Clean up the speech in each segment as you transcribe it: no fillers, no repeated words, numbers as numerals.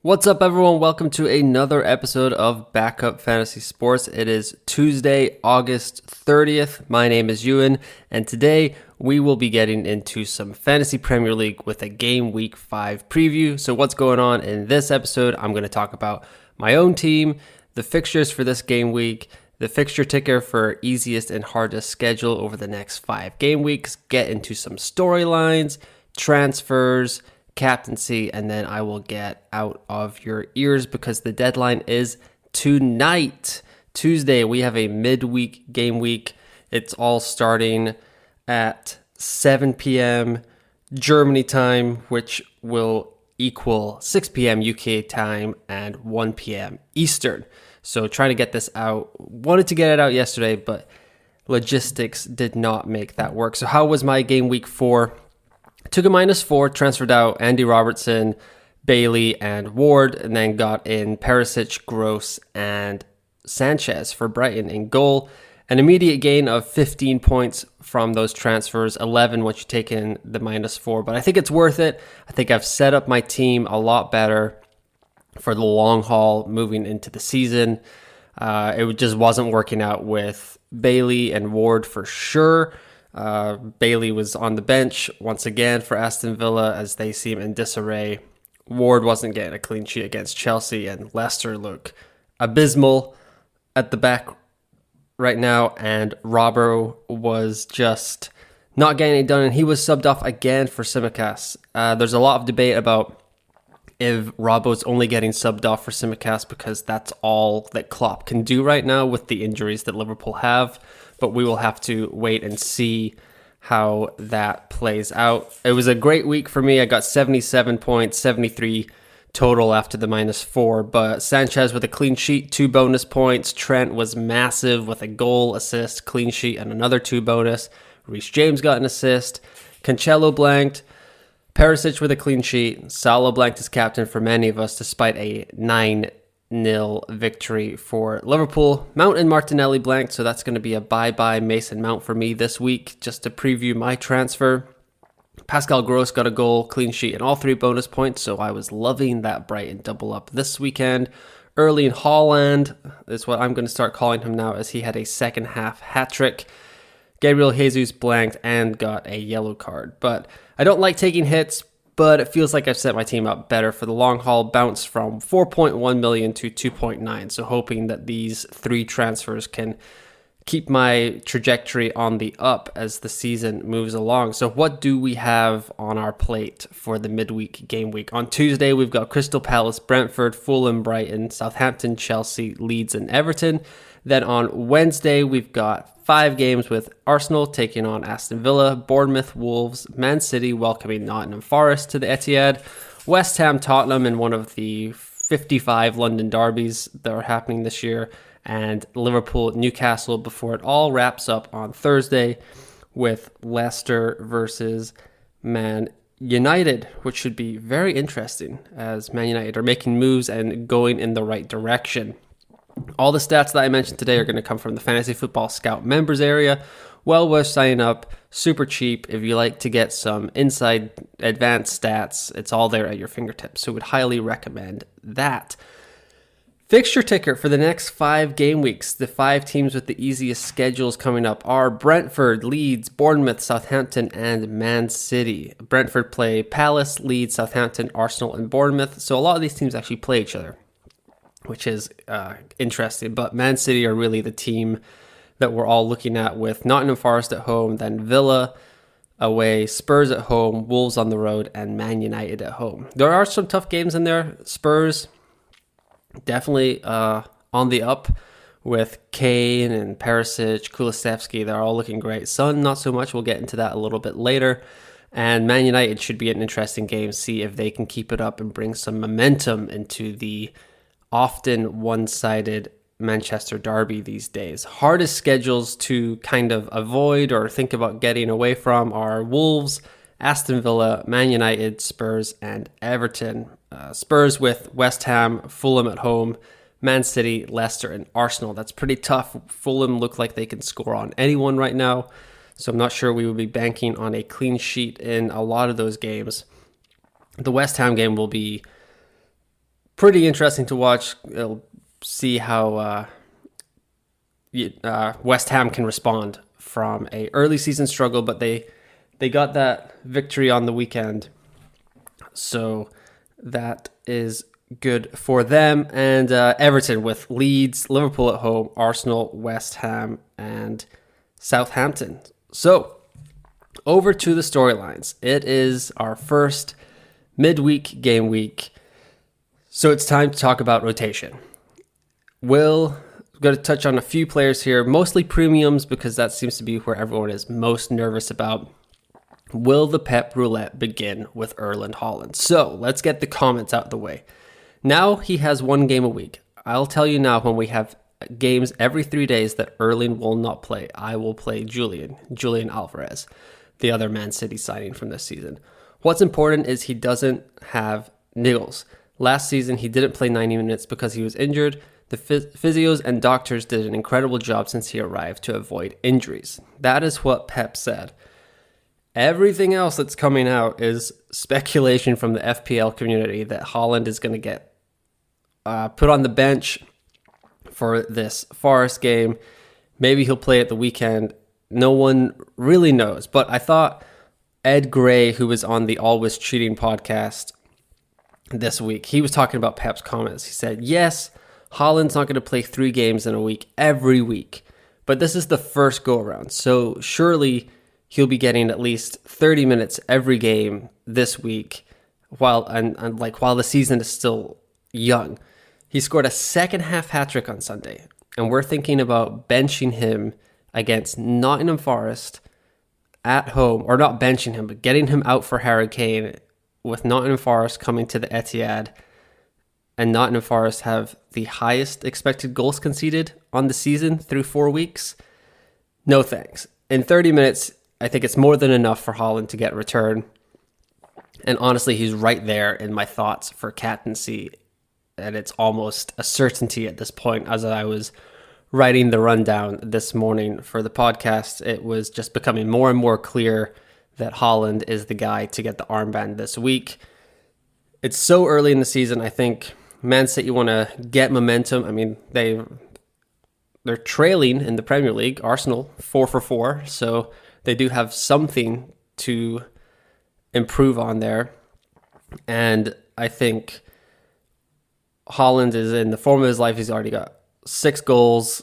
What's up, everyone? Welcome to another episode of Backup Fantasy Sports. It is Tuesday, August 30th. My name is Ewan, and today we will be getting into some Fantasy Premier League with a Game Week 5 preview. So what's going on in this episode? I'm going to talk about my own team, the fixtures for this game week, the fixture ticker for easiest and hardest schedule over the next 5 game weeks, get into some storylines, transfers, captaincy, and then I will get out of your ears because the deadline is tonight. Tuesday, we have a midweek game week. It's all starting at 7 p.m. Germany time, which will equal 6 p.m. UK time and 1 p.m. Eastern. So trying to get this out. Wanted to get it out yesterday, but logistics did not make that work. So how was my game week 4? Took a -4, transferred out Andy Robertson, Bailey, and Ward, and then got in Perisic, Gross, and Sanchez for Brighton in goal. An immediate gain of 15 points from those transfers, 11 once you take in the -4. But I think it's worth it. I think I've set up my team a lot better for the long haul moving into the season. It just wasn't working out with Bailey and Ward for sure. Bailey was on the bench once again for Aston Villa as they seem in disarray. Ward wasn't getting a clean sheet against Chelsea, and Leicester look abysmal at the back right now, and Robbo was just not getting it done, and he was subbed off again for Tsimikas. There's a lot of debate about if Robbo's only getting subbed off for Tsimikas because that's all that Klopp can do right now with the injuries that Liverpool have. But we will have to wait and see how that plays out. It was a great week for me. I got 77 points, 73 total after the -4. But Sanchez with a clean sheet, 2 bonus points. Trent was massive with a goal, assist, clean sheet, and another 2 bonus. Reece James got an assist. Cancelo blanked. Perisic with a clean sheet. Salah blanked as captain for many of us despite a 9-0 victory for Liverpool. Mount and Martinelli blanked, so that's going to be a bye-bye Mason Mount for me this week, just to preview my transfer. Pascal Gross got a goal, clean sheet, and all 3 bonus points, so I was loving that Brighton double up this weekend. Erling Haaland is what I'm going to start calling him now, as he had a second half hat-trick. Gabriel Jesus blanked and got a yellow card. But I don't like taking hits, but it feels like I've set my team up better for the long haul. Bounced from 4.1 million to 2.9. So hoping that these 3 transfers can keep my trajectory on the up as the season moves along. So what do we have on our plate for the midweek game week? On Tuesday, we've got Crystal Palace, Brentford, Fulham, Brighton, Southampton, Chelsea, Leeds, and Everton. Then on Wednesday, we've got 5 games with Arsenal taking on Aston Villa, Bournemouth, Wolves, Man City welcoming Nottingham Forest to the Etihad, West Ham, Tottenham in one of the 55 London derbies that are happening this year, and Liverpool, Newcastle before it all wraps up on Thursday with Leicester versus Man United, which should be very interesting as Man United are making moves and going in the right direction. All the stats that I mentioned today are going to come from the Fantasy Football Scout members area. Well worth signing up, super cheap. If you like to get some inside advanced stats, it's all there at your fingertips. So would highly recommend that. Fixture ticker for the next 5 game weeks. The 5 teams with the easiest schedules coming up are Brentford, Leeds, Bournemouth, Southampton, and Man City. Brentford play Palace, Leeds, Southampton, Arsenal, and Bournemouth. So a lot of these teams actually play each other, which is interesting. But Man City are really the team that we're all looking at, with Nottingham Forest at home, then Villa away, Spurs at home, Wolves on the road, and Man United at home. There are some tough games in there. Spurs definitely on the up with Kane and Perisic, Kulusevski. They're all looking great. Son, not so much. We'll get into that a little bit later. And Man United should be an interesting game. See if they can keep it up and bring some momentum into the often one-sided Manchester derby these days. Hardest schedules to kind of avoid or think about getting away from are Wolves, Aston Villa, Man United, Spurs, and Everton. Spurs with West Ham, Fulham at home, Man City, Leicester, and Arsenal. That's pretty tough. Fulham look like they can score on anyone right now, so I'm not sure we will be banking on a clean sheet in a lot of those games. The West Ham game will be pretty interesting to watch. It'll see how West Ham can respond from a early season struggle, but they got that victory on the weekend, so that is good for them. And Everton with Leeds, Liverpool at home, Arsenal, West Ham, and Southampton. So over to the storylines. It is our first midweek game week, so it's time to talk about rotation. We're going to touch on a few players here, mostly premiums, because that seems to be where everyone is most nervous about. Will the Pep roulette begin with Erling Haaland? So let's get the comments out of the way. Now he has one game a week. I'll tell you now, when we have games every 3 days that Erling will not play, I will play Julian Alvarez, the other Man City signing from this season. What's important is he doesn't have niggles. Last season, he didn't play 90 minutes because he was injured. The physios and doctors did an incredible job since he arrived to avoid injuries. That is what Pep said. Everything else that's coming out is speculation from the FPL community that Haaland is going to get put on the bench for this Forest game. Maybe he'll play at the weekend. No one really knows. But I thought Ed Gray, who was on the Always Cheating podcast this week, he was talking about Pep's comments. He said, yes, Haaland's not going to play 3 games in a week every week, but this is the first go around. So surely he'll be getting at least 30 minutes every game this week while the season is still young. He scored a second half hat-trick on Sunday, and we're thinking about benching him against Nottingham Forest at home, or not benching him, but getting him out for Harry Kane, with Nottingham Forest coming to the Etihad, and Nottingham Forest have the highest expected goals conceded on the season through 4 weeks. No thanks. In 30 minutes, I think it's more than enough for Haaland to get return. And honestly, he's right there in my thoughts for captaincy. And it's almost a certainty at this point. As I was writing the rundown this morning for the podcast, it was just becoming more and more clear that Haaland is the guy to get the armband this week. It's so early in the season. I think Man City want to get momentum. I mean, they're trailing in the Premier League. Arsenal 4-4, so they do have something to improve on there. And I think Haaland is in the form of his life. He's already got 6 goals.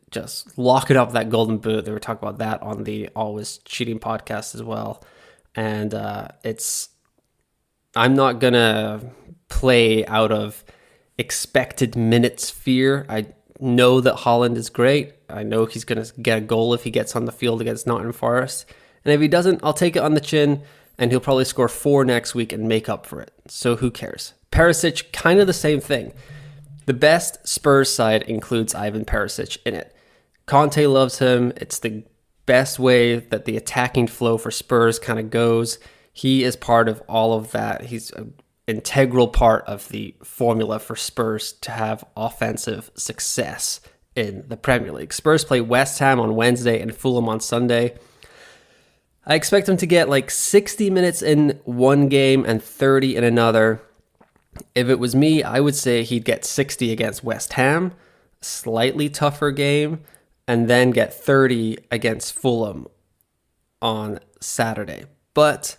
Just lock it up, that golden boot. They were talking about that on the Always Cheating podcast as well. And I'm not going to play out of expected minutes fear. I know that Haaland is great. I know he's going to get a goal if he gets on the field against Nottingham Forest. And if he doesn't, I'll take it on the chin, and he'll probably score 4 next week and make up for it. So who cares? Perisic, kind of the same thing. The best Spurs side includes Ivan Perisic in it. Conte loves him. It's the best way that the attacking flow for Spurs kind of goes. He is part of all of that. He's an integral part of the formula for Spurs to have offensive success in the Premier League. Spurs play West Ham on Wednesday and Fulham on Sunday. I expect him to get like 60 minutes in one game and 30 in another. If it was me, I would say he'd get 60 against West Ham, slightly tougher game, and then get 30 against Fulham on Saturday. But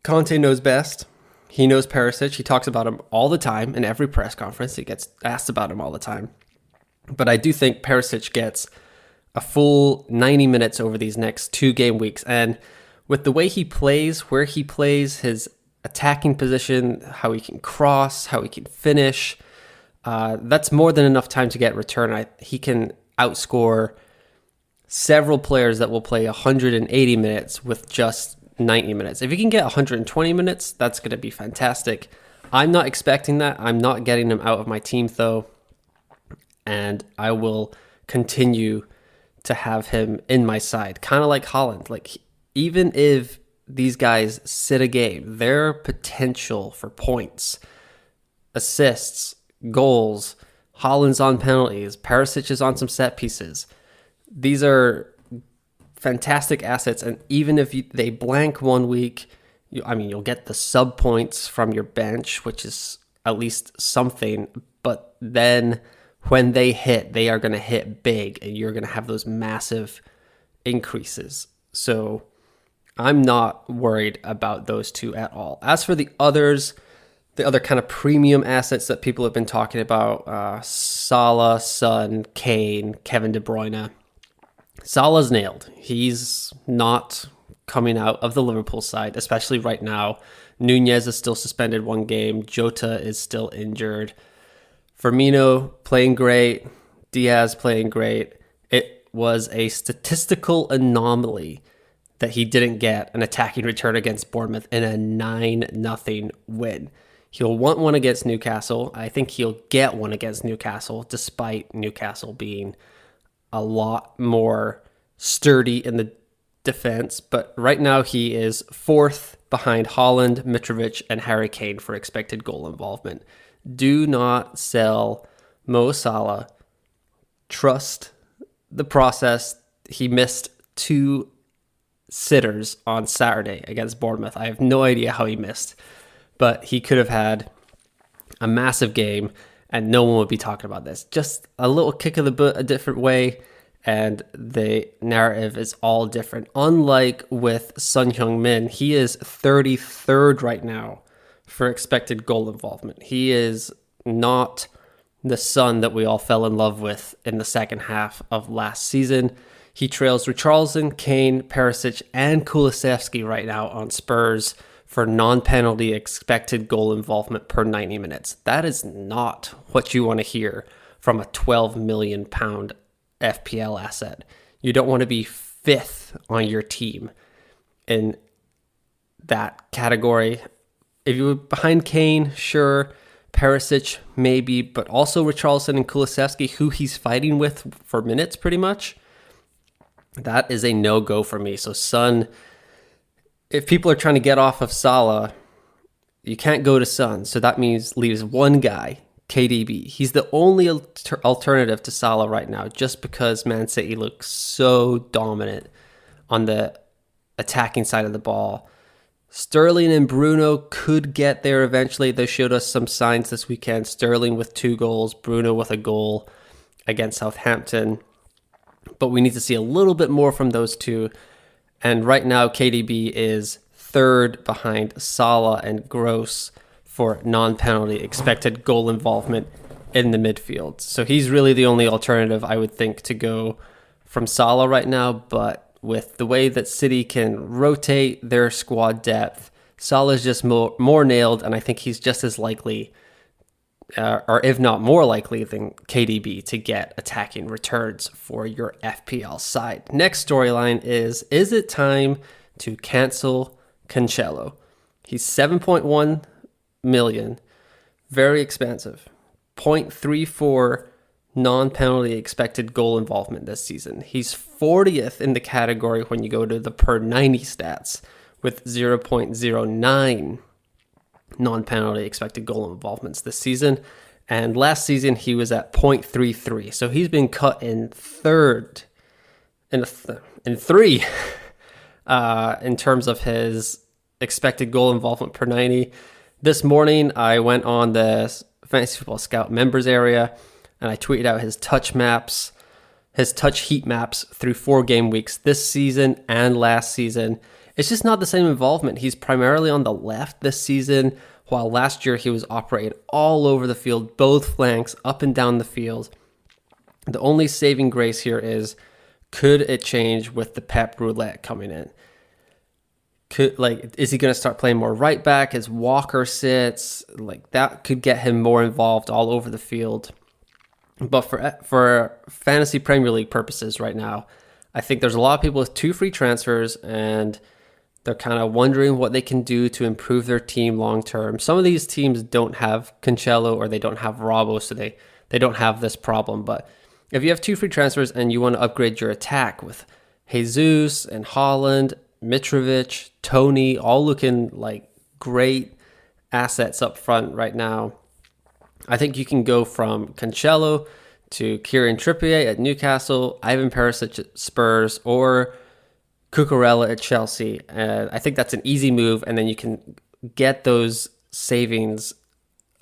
Conte knows best. He knows Perisic. He talks about him all the time in every press conference. He gets asked about him all the time. But I do think Perisic gets a full 90 minutes over these next 2 game weeks. And with the way he plays, where he plays, his attacking position, how he can cross, how he can finish, that's more than enough time to get return. He can outscore several players that will play 180 minutes with just 90 minutes. If he can get 120 minutes, that's going to be fantastic. I'm not expecting that. I'm not getting him out of my team, though. And I will continue to have him in my side, kind of like Haaland. Like, even if these guys sit a game, their potential for points, assists, goals, Haaland's on penalties, Perisic is on some set pieces. These are fantastic assets, and even if they blank 1 week, you'll get the sub points from your bench, which is at least something. But then when they hit, they are going to hit big, and you're going to have those massive increases. So I'm not worried about those two at all. As for the others, the other kind of premium assets that people have been talking about, Salah, Son, Kane, Kevin De Bruyne. Salah's nailed. He's not coming out of the Liverpool side, especially right now. Nunez is still suspended one game. Jota is still injured. Firmino playing great. Diaz playing great. It was a statistical anomaly that he didn't get an attacking return against Bournemouth in a 9-0 win. He'll want one against Newcastle. I think he'll get one against Newcastle, despite Newcastle being a lot more sturdy in the defense. But right now he is fourth behind Haaland, Mitrovic, and Harry Kane for expected goal involvement. Do not sell Mo Salah. Trust the process. He missed 2 sitters on Saturday against Bournemouth. I have no idea how he missed, but he could have had a massive game and no one would be talking about this. Just a little kick of the boot a different way, and the narrative is all different. Unlike with Son Heung-min, he is 33rd right now for expected goal involvement. He is not the Son that we all fell in love with in the second half of last season. He trails Richarlison, Kane, Perisic, and Kulusevski right now on Spurs for non-penalty expected goal involvement per 90 minutes. That is not what you want to hear from a £12 million FPL asset. You don't want to be 5th on your team in that category. If you were behind Kane, sure. Perisic, maybe, but also Richarlison and Kulusevski, who he's fighting with for minutes pretty much. That is a no-go for me. So Son, if people are trying to get off of Salah, you can't go to Son. So that means leaves one guy, KDB. He's the only alternative to Salah right now, just because Man City looks so dominant on the attacking side of the ball. Sterling and Bruno could get there eventually. They showed us some signs this weekend. Sterling with 2 goals, Bruno with a goal against Southampton. But we need to see a little bit more from those two. And right now, KDB is 3rd behind Salah and Gross for non-penalty expected goal involvement in the midfield. So he's really the only alternative I would think to go from Salah right now. But with the way that City can rotate their squad depth, Salah's just more nailed, and I think he's just as likely, or if not more likely than KDB, to get attacking returns for your FPL side. Next storyline is it time to cancel Cancelo? He's 7.1 million, very expensive, 0.34 non-penalty expected goal involvement this season. He's 40th in the category when you go to the per 90 stats with 0.09 non-penalty expected goal involvements this season. And last season he was at 0.33. So he's been cut in third, in three, in terms of his expected goal involvement per 90. This morning I went on the Fantasy Football Scout members area and I tweeted out his touch maps, his touch heat maps through 4 game weeks this season and last season. It's just not the same involvement. He's primarily on the left this season, while last year he was operating all over the field, both flanks, up and down the field. The only saving grace here is, could it change with the Pep roulette coming in? Is he going to start playing more right back as Walker sits? That could get him more involved all over the field. But for fantasy Premier League purposes right now, I think there's a lot of people with 2 free transfers and they're kind of wondering what they can do to improve their team long term. Some of these teams don't have Cancelo or they don't have Robbo, so they don't have this problem. But if you have 2 free transfers and you want to upgrade your attack with Jesus and Haaland, Mitrovic, Tony, all looking like great assets up front right now, I think you can go from Cancelo to Kieran Trippier at Newcastle, Ivan Perisic at Spurs, or Cucurella at Chelsea. And I think that's an easy move, and then you can get those savings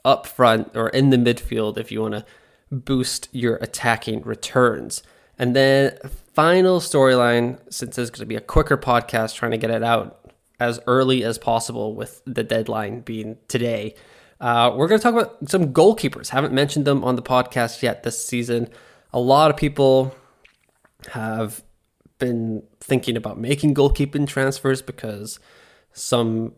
up front or in the midfield if you want to boost your attacking returns. And then final storyline, since it's going to be a quicker podcast, trying to get it out as early as possible with the deadline being today. We're going to talk about some goalkeepers. Haven't mentioned them on the podcast yet this season. A lot of people have been thinking about making goalkeeping transfers because some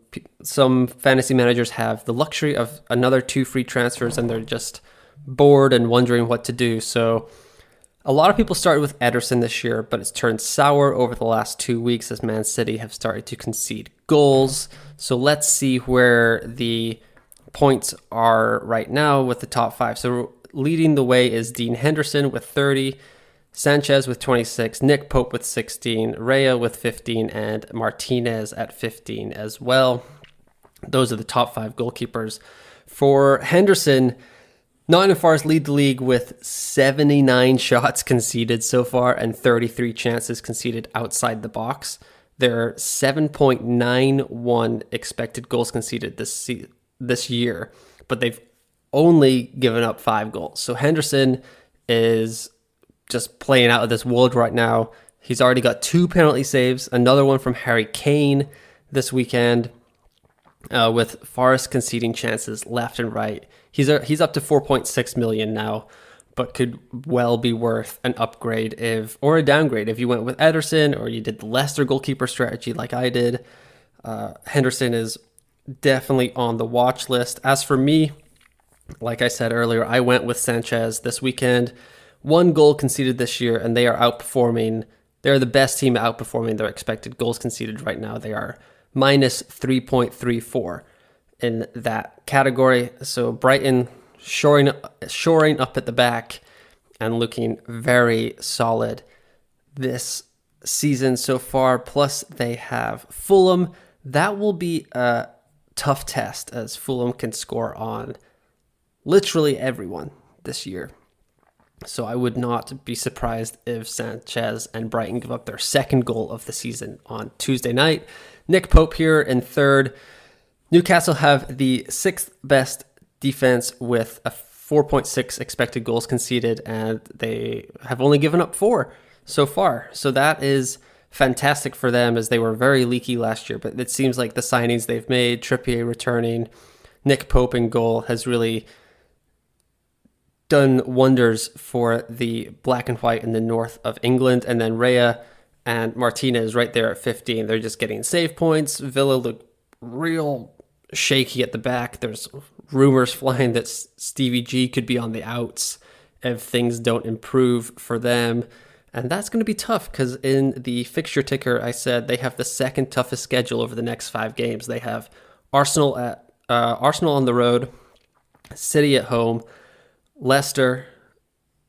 fantasy managers have the luxury of another 2 free transfers and they're just bored and wondering what to do. So a lot of people started with Ederson this year, but it's turned sour over the last 2 weeks as Man City have started to concede goals. So let's see where the points are right now with the top 5. So leading the way is Dean Henderson with 30, Sanchez with 26, Nick Pope with 16, Raya with 15, and Martinez at 15 as well. Those are the top 5 goalkeepers. For Henderson, Nottingham Forest lead the league with 79 shots conceded so far and 33 chances conceded outside the box. They're 7.91 expected goals conceded this year, but they've only given up 5 goals. So Henderson is just playing out of this world right now. He's already got 2 penalty saves, another one from Harry Kane this weekend, with Forest conceding chances left and right. He's up to 4.6 million now, but could well be worth an upgrade or a downgrade if you went with Ederson or you did the Leicester goalkeeper strategy like I did. Henderson is definitely on the watch list. As for me, like I said earlier, I went with Sanchez this weekend. 1 goal conceded this year, and they are outperforming. They're the best team outperforming their expected goals conceded right now. They are minus 3.34 in that category. So Brighton shoring up at the back and looking very solid this season so far. Plus they have Fulham. That will be a tough test as Fulham can score on literally everyone this year. So I would not be surprised if Sanchez and Brighton give up their 2nd goal of the season on Tuesday night. Nick Pope here in 3rd. Newcastle have the 6th best defense with a 4.6 expected goals conceded, and they have only given up 4 so far. So that is fantastic for them as they were very leaky last year. But it seems like the signings they've made, Trippier returning, Nick Pope in goal, has really done wonders for the black and white in the north of England. And then Raya and Martinez right there at 15. They're just getting save points. Villa look real shaky at the back. There's rumors flying that Stevie G could be on the outs if things don't improve for them. And that's going to be tough because in the fixture ticker, I said they have the 2nd toughest schedule over the next 5 games. They have Arsenal on the road, City at home, Leicester,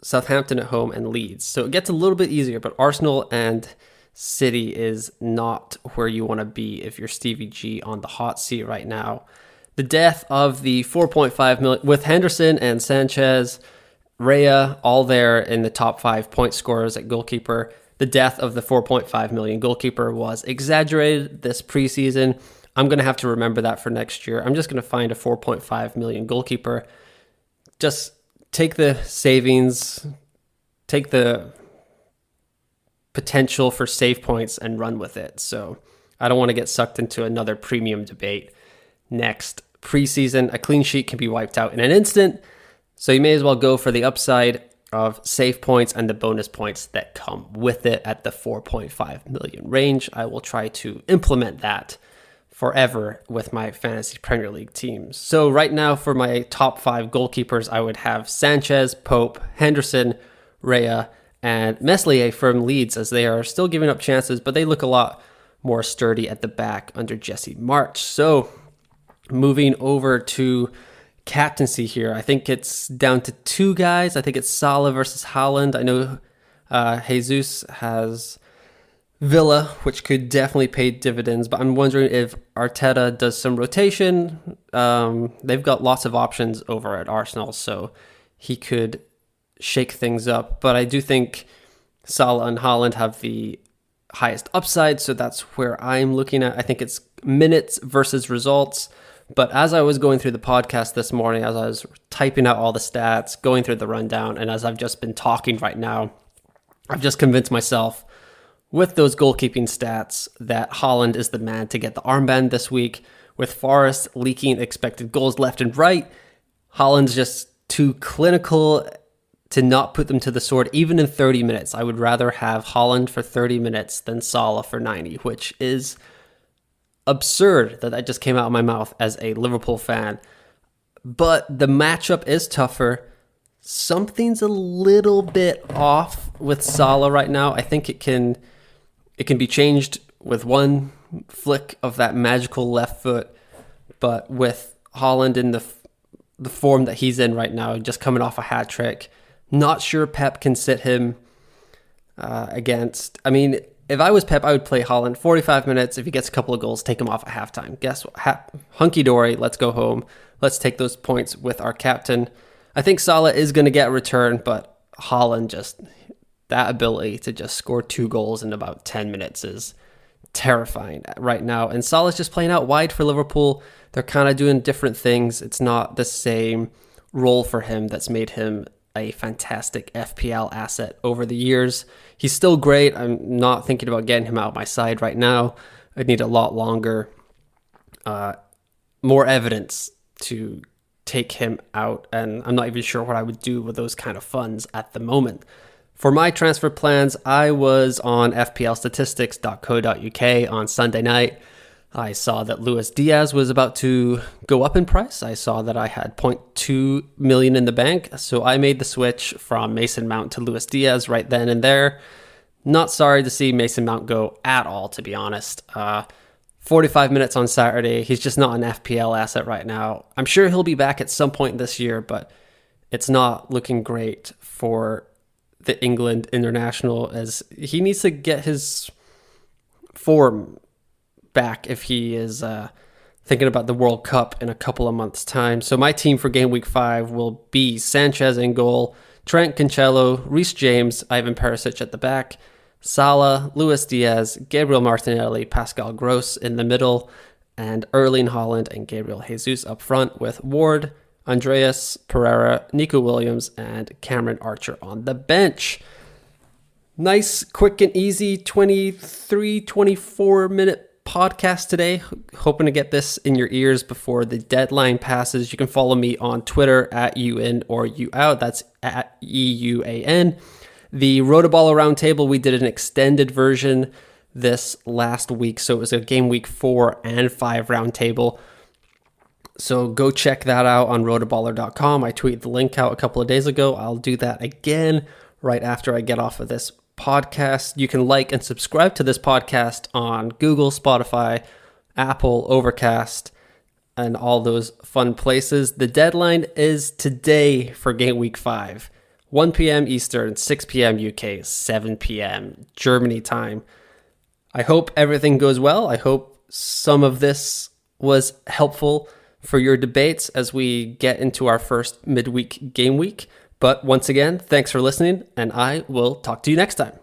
Southampton at home, and Leeds. So it gets a little bit easier, but Arsenal and City is not where you want to be if you're Stevie G on the hot seat right now. The death of the 4.5 million with Henderson and Sanchez, Raya, all there in the top 5 point scorers at goalkeeper. The death of the 4.5 million goalkeeper was exaggerated this preseason. I'm going to have to remember that for next year. I'm just going to find a 4.5 million goalkeeper. Just take the savings, take the potential for save points and run with it. So I don't want to get sucked into another premium debate next preseason. A clean sheet can be wiped out in an instant. So you may as well go for the upside of save points and the bonus points that come with it at the 4.5 million range. I will try to implement that forever with my fantasy Premier League teams. So right now for my top 5 goalkeepers, I would have Sanchez, Pope, Henderson, Raya, and Meslier from Leeds, as they are still giving up chances, but they look a lot more sturdy at the back under Jesse March. So moving over to captaincy here, I think it's down to 2 guys. I think it's Salah versus Haaland. I know Jesus has Villa, which could definitely pay dividends, but I'm wondering if Arteta does some rotation. They've got lots of options over at Arsenal, so he could shake things up. But I do think Salah and Haaland have the highest upside, so that's where I'm looking at. I think it's minutes versus results. But as I was going through the podcast this morning, as I was typing out all the stats, going through the rundown, and as I've just been talking right now, I've just convinced myself with those goalkeeping stats that Haaland is the man to get the armband this week. With Forest leaking expected goals left and right, Haaland's just too clinical to not put them to the sword, even in 30 minutes. I would rather have Haaland for 30 minutes than Salah for 90, which is absurd that just came out of my mouth as a Liverpool fan. But the matchup is tougher. Something's a little bit off with Salah right now. I think it can be changed with one flick of that magical left foot, but with Haaland in the form that he's in right now, just coming off a hat trick, not sure Pep can sit him against. I mean, if I was Pep, I would play Haaland 45 minutes. If he gets a couple of goals, take him off at halftime. Guess what? Hunky dory. Let's go home. Let's take those points with our captain. I think Salah is going to get a return, but Haaland, just that ability to just score 2 goals in about 10 minutes is terrifying right now. And Salah's just playing out wide for Liverpool. They're kind of doing different things. It's not the same role for him that's made him a fantastic FPL asset over the years. He's still great. I'm not thinking about getting him out of my side right now. I need a lot longer, more evidence to take him out, and I'm not even sure what I would do with those kind of funds at the moment. For my transfer plans, I was on fplstatistics.co.uk on Sunday night. I saw that Luis Diaz was about to go up in price. I saw that I had 0.2 million in the bank, so I made the switch from Mason Mount to Luis Diaz right then and there. Not sorry to see Mason Mount go at all, to be honest. 45 minutes on Saturday. He's just not an FPL asset right now. I'm sure he'll be back at some point this year, but it's not looking great for the England international, as he needs to get his form back if he is thinking about the World Cup in a couple of months' time. So my team for Game Week 5 will be Sanchez in goal, Trent, Cancelo, Reece James, Ivan Perisic at the back, Salah, Luis Diaz, Gabriel Martinelli, Pascal Gross in the middle, and Erling Haaland and Gabriel Jesus up front, with Ward, Andreas Pereira, Nico Williams, and Cameron Archer on the bench. Nice, quick and easy 24 minute podcast today. Hoping to get this in your ears before the deadline passes. You can follow me on Twitter at UN or U out. That's at EUAN. The Rotoballer Roundtable, we did an extended version this last week, so it was a Game Week 4 and 5 roundtable. So go check that out on rotoballer.com. I tweeted the link out a couple of days ago. I'll do that again right after I get off of this podcast. You can like and subscribe to this podcast on Google, Spotify, Apple, Overcast, and all those fun places. The deadline is today for Game Week 5. 1 p.m. Eastern, 6 p.m. UK, 7 p.m. Germany time. I hope everything goes well. I hope some of this was helpful for your debates as we get into our first midweek game week. But once again, thanks for listening, and I will talk to you next time.